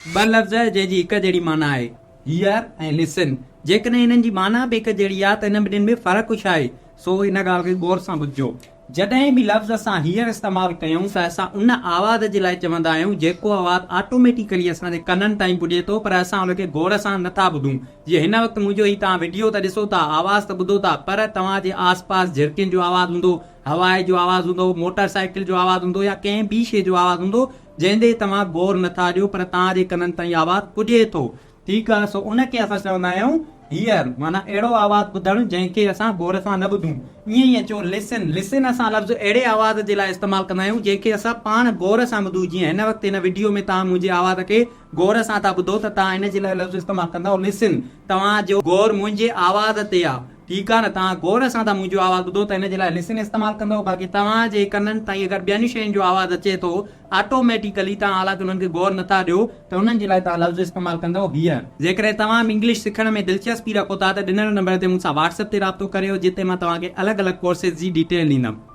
ॿ लफ़्ज़ जंहिंजी हिक जहिड़ी माना आहे हियर ऐं लिसन। जेकॾहिं हिननि जी माना बि हिक जहिड़ी आहे त हिन ॿिन्हिनि में फ़र्क़ु छा आहे, सो हिन ॻाल्हि खे गौर सां ॿुधिजो। जॾहिं बि लफ़्ज़ असां हीयर इस्तेमालु कयूं त असां उन आवाज़ जे लाइ चवंदा आहियूं जेको आवाज़ ऑटोमेटिकली असांजे कननि ताईं पुॼे थो, पर असां उनखे गौर सां नथा ॿुधूं। जीअं हिन वक़्तु मुंहिंजो ही तव्हां वीडियो त ॾिसो था, आवाज़ त ॿुधो था, पर तव्हांजे आस पास झिरकियुनि जो आवाज़ हूंदो, हवाए जो आवाज़ हूंदो, मोटर साइकिल जो आवाज़ हूंदो या कंहिं ॿी शइ जो आवाज़ हूंदो जंहिंजे तव्हां गौर नथा ॾियो, पर तव्हांजे कननि ताईं आवाज़ पुॼे थो। ठीकु आहे, सो उनखे असां चवंदा आहियूं हियर, माना अहिड़ो आवाज़ ॿुधणु जंहिंखे असां गौर सां न ॿुधूं। ईअं ई अचो लिसन। लिसन असां लफ़्ज़ अहिड़े आवाज़ जे लाइ इस्तेमालु कंदा आहियूं जंहिंखे असां पाण गौर सां ॿुधूं। जीअं हिन वक़्तु हिन वीडियो में तव्हां मुंहिंजे आवाज़ खे गौर सां था ॿुधो त तव्हां हिन जे लाइ लफ़्ज़ इस्तेमालु कंदव लिसन। तव्हांजो गौर मुंहिंजे आवाज़ ते आहे, ठीकु आहे न, तव्हां गौर सां था मुंहिंजो आवाज़ ॿुधो त हिन जे लाइ लिसन इस्तेमालु कंदव। बाक़ी तव्हांजे कननि ताईं अगरि ॿियनि शयुनि जो आवाज़ अचे थो ऑटोमेटिकली, तव्हां हालांकि उन्हनि खे गौर नथा ॾियो, त उन्हनि जे लाइ तव्हां लफ़्ज़ इस्तेमालु कंदव हियर। जेकॾहिं तव्हां इंग्लिश सिखण में दिलचस्पी रखो था त ॾिनल नंबर ते मूंसां व्हाट्सएप ते राब्तो करियो, जिते मां तव्हांखे अलॻि अलॻि कोर्सेस जी डिटेल ॾींदुमि।